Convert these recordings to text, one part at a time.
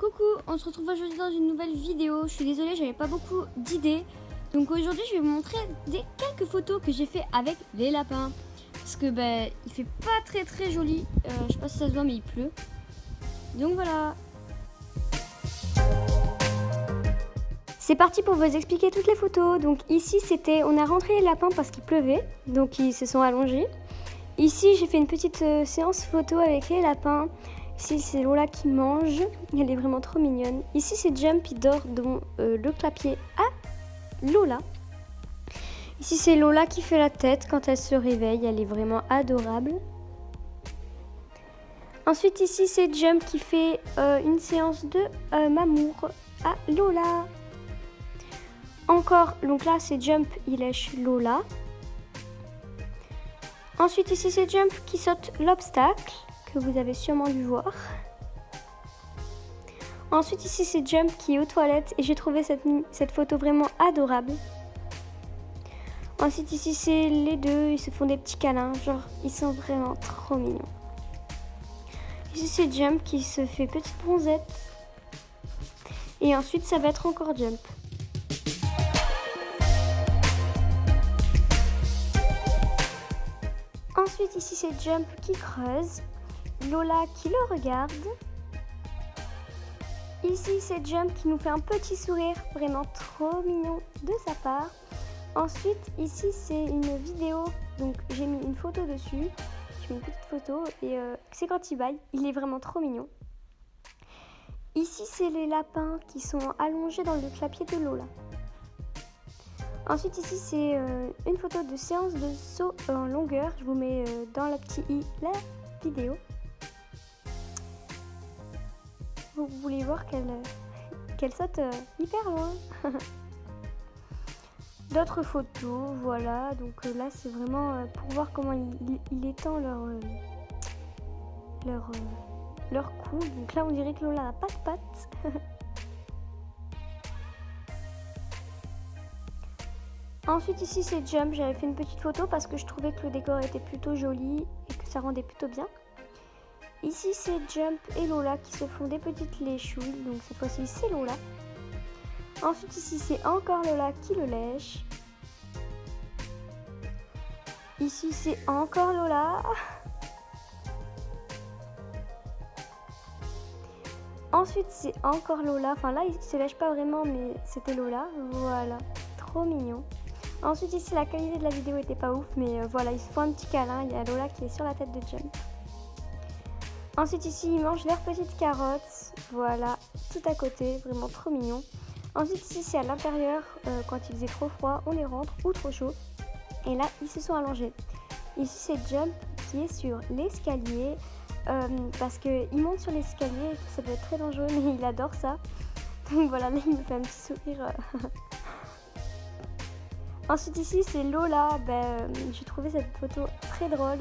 Coucou, on se retrouve aujourd'hui dans une nouvelle vidéo. Je suis désolée, j'avais pas beaucoup d'idées. Donc aujourd'hui, je vais vous montrer quelques photos que j'ai fait avec les lapins. Parce que il fait pas très joli. Je sais pas si ça se voit, mais il pleut. Donc voilà. C'est parti pour vous expliquer toutes les photos. Donc ici, on a rentré les lapins parce qu'il pleuvait. Donc ils se sont allongés. Ici, j'ai fait une petite séance photo avec les lapins. Ici, c'est Lola qui mange. Elle est vraiment trop mignonne. Ici, c'est Jump, il dort dans le clapier à Lola. Ici, c'est Lola qui fait la tête quand elle se réveille. Elle est vraiment adorable. Ensuite, ici, c'est Jump qui fait une séance de mamour à Lola. Encore, donc là, c'est Jump, il lèche Lola. Ensuite, ici, c'est Jump qui saute l'obstacle, que vous avez sûrement dû voir. Ensuite, ici, c'est Jump qui est aux toilettes et j'ai trouvé cette photo vraiment adorable. Ensuite, ici, c'est les deux, ils se font des petits câlins, genre, ils sont vraiment trop mignons. Ici, c'est Jump qui se fait petite bronzette. Et ensuite, ça va être encore Jump. Ensuite, ici, c'est Jump qui creuse. Lola qui le regarde. Ici, c'est Jump qui nous fait un petit sourire, vraiment trop mignon de sa part. Ensuite, ici, c'est une vidéo, donc j'ai mis une photo dessus. J'ai mis une petite photo et c'est quand il baille. Il est vraiment trop mignon. Ici, c'est les lapins qui sont allongés dans le clapier de Lola. Ensuite, ici, c'est une photo de séance de saut en longueur. Je vous mets dans la petite i la vidéo. Vous voulez voir qu'elle saute hyper loin. D'autres photos, voilà. Donc là, c'est vraiment pour voir comment il étend leur cou. Donc là, on dirait que Lola n'a pas de pattes. Ensuite, ici, c'est Jump. J'avais fait une petite photo parce que je trouvais que le décor était plutôt joli et que ça rendait plutôt bien. Ici, c'est Jump et Lola qui se font des petites léchouilles. Donc cette fois-ci, c'est Lola. Ensuite, ici, c'est encore Lola qui le lèche. Ici, c'est encore Lola. Ensuite, c'est encore Lola. Enfin, là, il ne se lèche pas vraiment, mais c'était Lola. Voilà, trop mignon. Ensuite, ici, la qualité de la vidéo était pas ouf, mais voilà, ils se font un petit câlin. Il y a Lola qui est sur la tête de Jump. Ensuite, ici, ils mangent leurs petites carottes. Voilà, tout à côté, vraiment trop mignon. Ensuite, ici, c'est à l'intérieur, quand il faisait trop froid, on les rentre, ou trop chaud. Et là, ils se sont allongés. Ici, c'est Jump qui est sur l'escalier, parce qu'il monte sur l'escalier, ça peut être très dangereux, mais il adore ça. Donc voilà, là, il me fait un petit sourire. Ensuite, ici, c'est Lola. J'ai trouvé cette photo très drôle,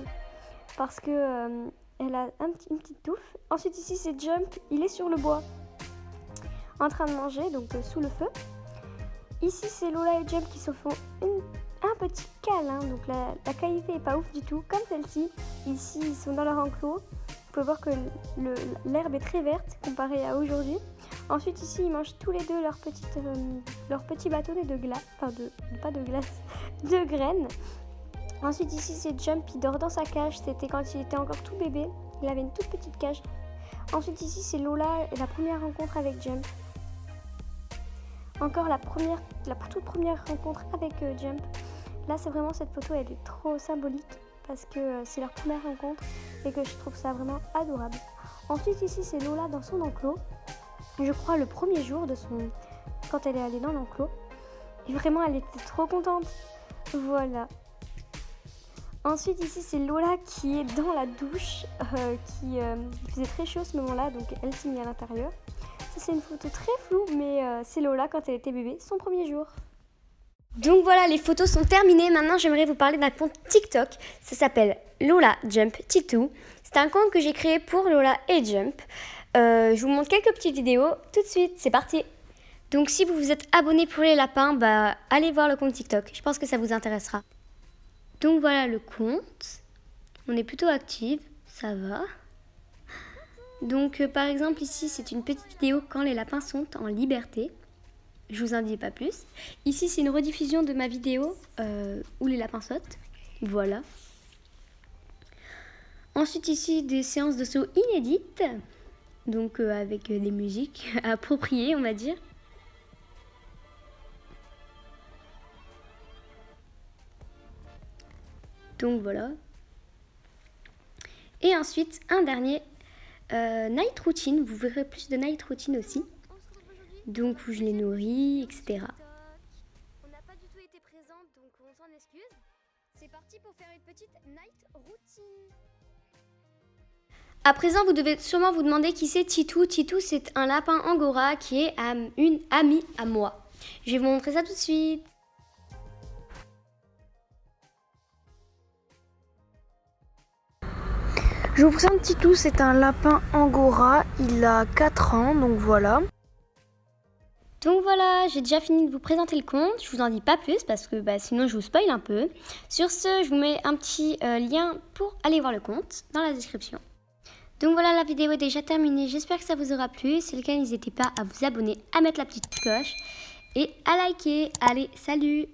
parce que elle a une petite touffe. Ensuite, ici, c'est Jump, il est sur le bois, en train de manger, donc sous le feu. Ici, c'est Lola et Jump qui se font un petit câlin. Donc la qualité est pas ouf du tout, comme celle-ci. Ici, ils sont dans leur enclos. Vous pouvez voir que l'herbe est très verte comparée à aujourd'hui. Ensuite, ici, ils mangent tous les deux leur petit bâtonnet de glace. Enfin, pas de glace, de graines. Ensuite, ici, c'est Jump, il dort dans sa cage. C'était quand il était encore tout bébé. Il avait une toute petite cage. Ensuite, ici, c'est Lola, la première rencontre avec Jump. Encore la toute première rencontre avec Jump. Là, c'est vraiment, cette photo, elle est trop symbolique parce que c'est leur première rencontre et que je trouve ça vraiment adorable. Ensuite, ici, c'est Lola dans son enclos. Je crois le premier jour quand elle est allée dans l'enclos. Et vraiment, elle était trop contente. Voilà. Ensuite, ici, c'est Lola qui est dans la douche, qui faisait très chaud à ce moment-là, donc elle s'est mise à l'intérieur. Ça, c'est une photo très floue, mais c'est Lola quand elle était bébé, son premier jour. Donc voilà, les photos sont terminées. Maintenant, j'aimerais vous parler d'un compte TikTok. Ça s'appelle Lola Jump Titou. C'est un compte que j'ai créé pour Lola et Jump. Je vous montre quelques petites vidéos tout de suite. C'est parti. Donc si vous vous êtes abonné pour les lapins, allez voir le compte TikTok. Je pense que ça vous intéressera. Donc voilà le compte. On est plutôt active, ça va. Donc par exemple ici c'est une petite vidéo quand les lapins sont en liberté. Je vous en dis pas plus. Ici c'est une rediffusion de ma vidéo où les lapins sautent. Voilà. Ensuite ici des séances de saut inédites. Donc avec des musiques appropriées on va dire. Donc voilà. Et ensuite un dernier night routine. Vous verrez plus de night routine aussi. Donc où je les nourris, etc. On n'a pas du tout été présente, donc on s'en excuse. C'est parti pour faire une petite night routine. À présent, vous devez sûrement vous demander qui c'est Titou. Titou, c'est un lapin angora qui est une amie à moi. Je vais vous montrer ça tout de suite. Je vous présente Titou, c'est un lapin angora. Il a 4 ans, donc voilà. Donc voilà, j'ai déjà fini de vous présenter le conte. Je vous en dis pas plus parce que sinon je vous spoil un peu. Sur ce, je vous mets un petit lien pour aller voir le conte dans la description. Donc voilà, la vidéo est déjà terminée. J'espère que ça vous aura plu. Si c'est le cas, n'hésitez pas à vous abonner, à mettre la petite cloche et à liker. Allez, salut!